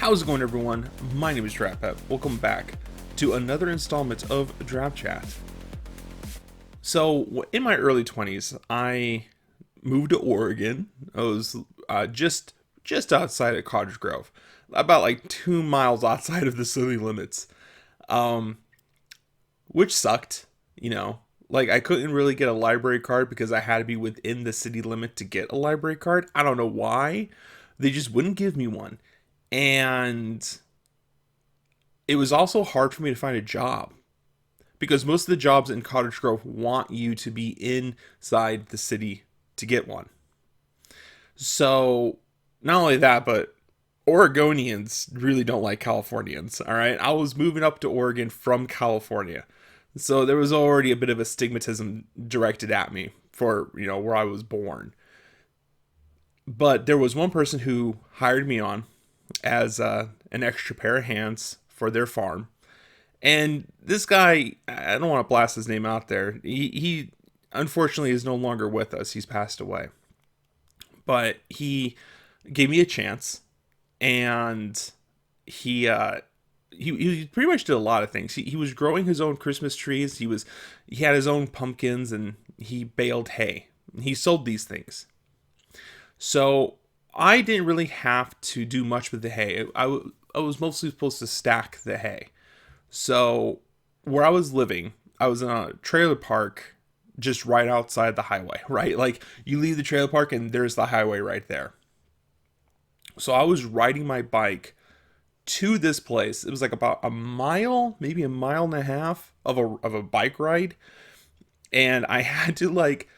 How's it going, everyone? My name is DrapPep. Welcome back to another installment of Drap Chat. So, in my early 20s, I moved to Oregon. I was just outside of Cottage Grove, about like 2 miles outside of the city limits, which sucked. Like I couldn't really get a library card because I had to be within the city limit to get a library card. I don't know why. They just wouldn't give me one. And it was also hard for me to find a job because most of the jobs in Cottage Grove want you to be inside the city to get one. So, not only that, but Oregonians really don't like Californians, all right? I was moving up to Oregon from California. So, there was already a bit of a stigmatism directed at me for, where I was born. But there was one person who hired me on as an extra pair of hands for their farm. And this guy, I don't want to blast his name out there. He unfortunately is no longer with us. He's passed away. But he gave me a chance, and he pretty much did a lot of things. He was growing his own Christmas trees. He had his own pumpkins, and he baled hay. He sold these things. So I didn't really have to do much with the hay. I was mostly supposed to stack the hay. So where I was living, I was in a trailer park just right outside the highway, right? Like you leave the trailer park and there's the highway right there. So I was riding my bike to this place. It was like about a mile, maybe a mile and a half of a bike ride. And I had to like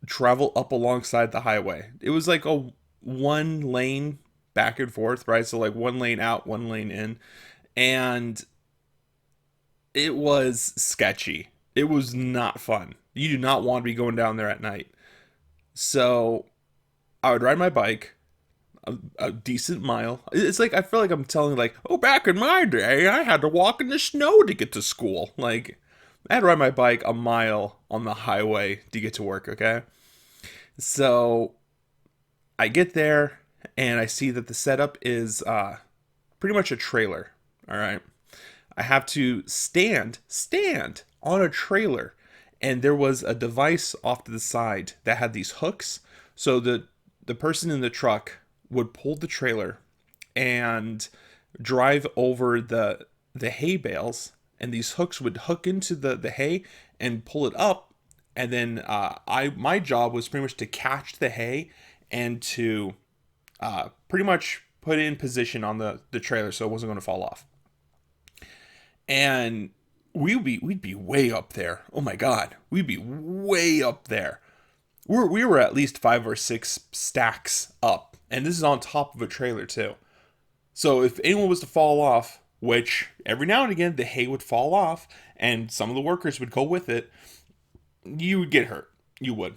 travel up alongside the highway. It was like a one lane back and forth, right? So like one lane out, one lane in. And it was sketchy. It was not fun. You do not want to be going down there at night. So I would ride my bike a decent mile. It's like I feel like I'm telling like, oh, back in my day, I had to walk in the snow to get to school. Like I had to ride my bike a mile on the highway to get to work, okay? So I get there and I see that the setup is pretty much a trailer, all right? I have to stand on a trailer, and there was a device off to the side that had these hooks. So the person in the truck would pull the trailer and drive over the hay bales, and these hooks would hook into the hay and pull it up. And then my job was pretty much to catch the hay and to pretty much put it in position on the trailer so it wasn't going to fall off. And we'd be way up there. Oh my God, we'd be way up there. We were at least 5 or 6 stacks up, and this is on top of a trailer too. So if anyone was to fall off, which every now and again the hay would fall off, and some of the workers would go with it, you would get hurt. You would.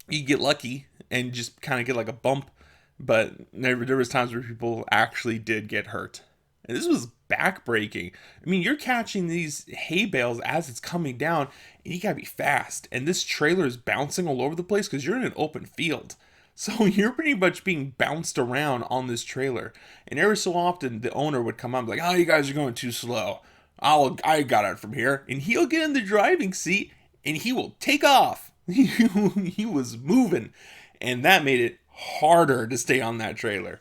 You'd get lucky and just kind of get like a bump, but there was times where people actually did get hurt. And this was backbreaking. I mean, you're catching these hay bales as it's coming down, and you gotta be fast. And this trailer is bouncing all over the place because you're in an open field. So you're pretty much being bounced around on this trailer. And every so often, the owner would come up like, oh, you guys are going too slow. I got it from here. And he'll get in the driving seat, and he will take off. He was moving. And that made it harder to stay on that trailer.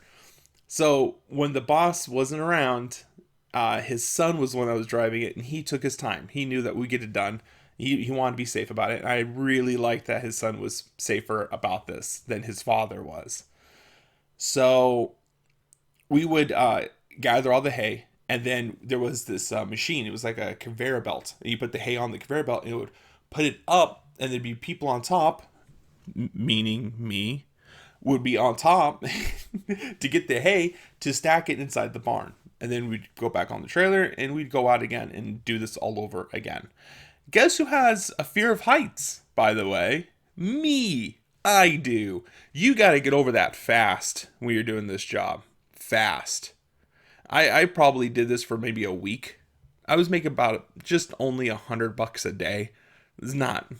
So when the boss wasn't around, his son was the one that was driving it, and he took his time. He knew that we'd get it done. He wanted to be safe about it. And I really liked that his son was safer about this than his father was. So we would gather all the hay, and then there was this machine. It was like a conveyor belt. And you put the hay on the conveyor belt, and it would put it up, and there'd be people on top, meaning me, would be on top to get the hay to stack it inside the barn. And then we'd go back on the trailer and we'd go out again and do this all over again. Guess who has a fear of heights, by the way? Me. I do. You got to get over that fast when you're doing this job. Fast. I probably did this for maybe a week. I was making about just only $100 a day. It's not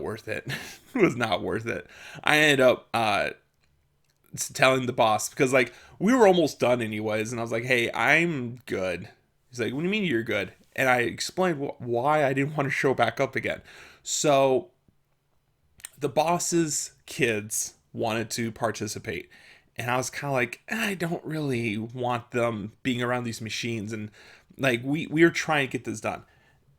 worth it. It was not worth it. I ended up telling the boss, because like we were almost done anyways, and I was like, hey, I'm good. He's like, what do you mean you're good? And I explained why I didn't want to show back up again. So the boss's kids wanted to participate, and I was kind of like, I don't really want them being around these machines, and like we were trying to get this done.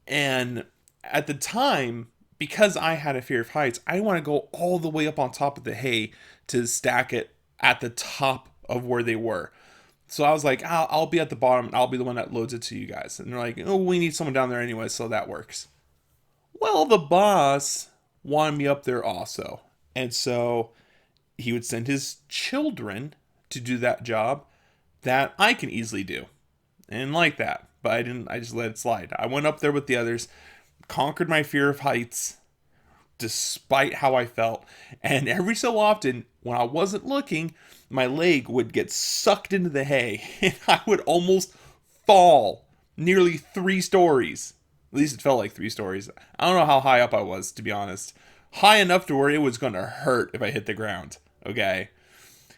And at the time, because I had a fear of heights, I didn't want to go all the way up on top of the hay to stack it at the top of where they were. So I was like, I'll be at the bottom. I'll be the one that loads it to you guys. And they're like, oh, we need someone down there anyway, so that works. Well, the boss wanted me up there also. And so he would send his children to do that job that I can easily do. And like that. But I didn't, I just let it slide. I went up there with the others, conquered my fear of heights, despite how I felt. And every so often, when I wasn't looking, my leg would get sucked into the hay and I would almost fall nearly 3 stories. At least it felt like 3 stories. I don't know how high up I was, to be honest. High enough to where it was going to hurt if I hit the ground. Okay.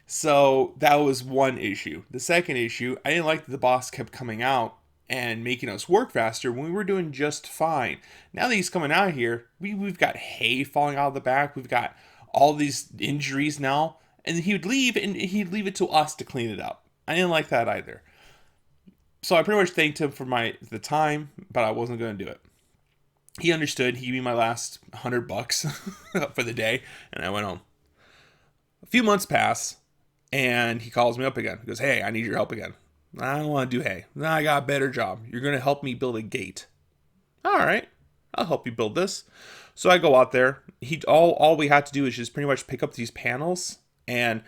So that was one issue. The second issue, I didn't like that the boss kept coming out and making us work faster when we were doing just fine. Now that he's coming out here, we've got hay falling out of the back. We've got all these injuries now. And he would leave, and he'd leave it to us to clean it up. I didn't like that either. So I pretty much thanked him for the time, but I wasn't going to do it. He understood. He gave me my last $100 for the day, and I went home. A few months pass, and he calls me up again. He goes, hey, I need your help again. I don't want to do hay. I got a better job. You're going to help me build a gate. All right, I'll help you build this. So I go out there. All we had to do is just pretty much pick up these panels and,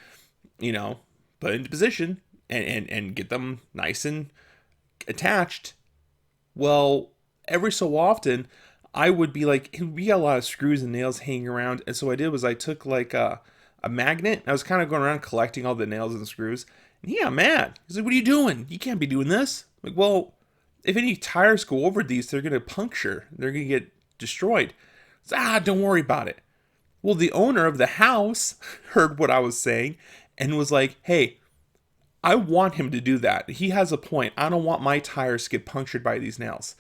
put into position and get them nice and attached. Well, every so often, I would be like, we got a lot of screws and nails hanging around. And so what I did was I took like a magnet. I was kind of going around collecting all the nails and screws. And he got mad. He's like, what are you doing? You can't be doing this. I'm like, well, if any tires go over these, they're going to puncture. They're going to get destroyed. Don't worry about it. Well, the owner of the house heard what I was saying and was like, hey, I want him to do that. He has a point. I don't want my tires to get punctured by these nails.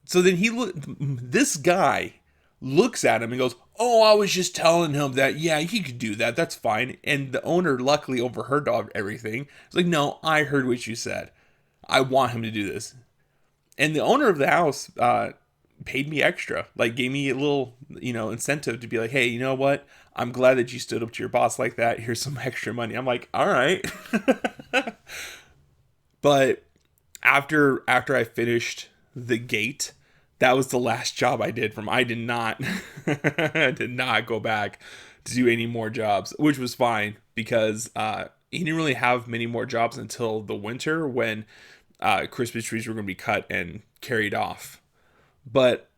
So then this guy looks at him and goes, oh, I was just telling him that, yeah, he could do that. That's fine. And the owner luckily overheard everything. It's like, no, I heard what you said. I want him to do this. And the owner of the house paid me extra, like gave me a little, incentive to be like, hey, you know what? I'm glad that you stood up to your boss like that. Here's some extra money. I'm like, all right. But after I finished the gate, that was the last job I did I did not I did not go back to do any more jobs, which was fine because he didn't really have many more jobs until the winter when Christmas trees were going to be cut and carried off. But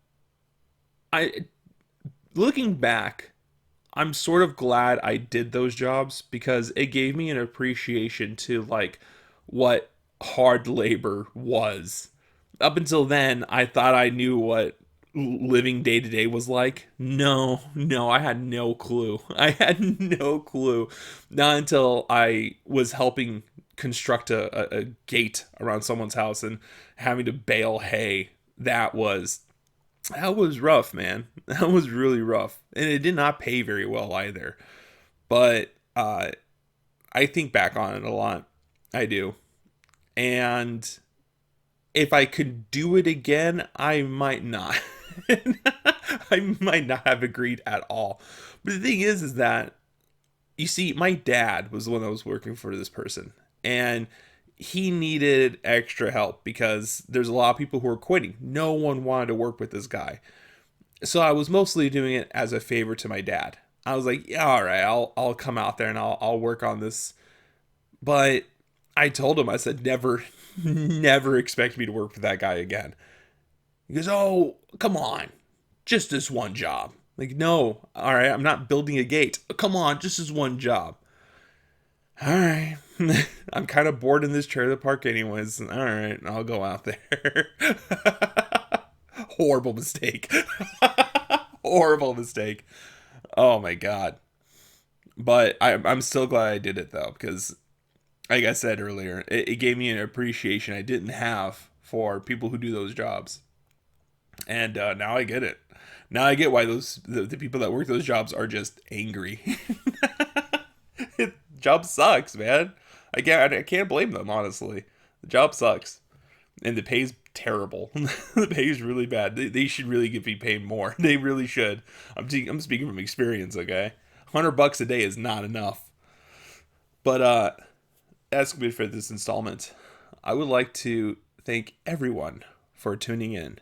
looking back, I'm sort of glad I did those jobs because it gave me an appreciation to like what hard labor was. Up until then, I thought I knew what living day to day was like. No, I had no clue. I had no clue. Not until I was helping construct a gate around someone's house and having to bale hay. That was rough, man. That was really rough. And it did not pay very well either. But I think back on it a lot. I do. And if I could do it again, I might not. I might not have agreed at all. But the thing is that, you see, my dad was the one that was working for this person. And he needed extra help because there's a lot of people who were quitting. No one wanted to work with this guy. So I was mostly doing it as a favor to my dad. I was like, yeah, all right, I'll come out there and I'll work on this. But I told him, I said, never expect me to work for that guy again. He goes, oh, come on. Just this one job. Like, no, all right, I'm not building a gate. Come on, just this one job. All right. I'm kind of bored in this trailer park anyways. All right, I'll go out there. Horrible mistake. Horrible mistake. Oh my God. But I'm still glad I did it though, because like I said earlier, it gave me an appreciation I didn't have for people who do those jobs, and now I get it. Now I get why the people that work those jobs are just angry. Job sucks, man. I can't blame them, honestly. The job sucks, and the pay's terrible. The pay's really bad. They should really give me paid more. They really should. I'm speaking from experience. Okay, $100 a day is not enough. But that's gonna be it for this installment. I would like to thank everyone for tuning in.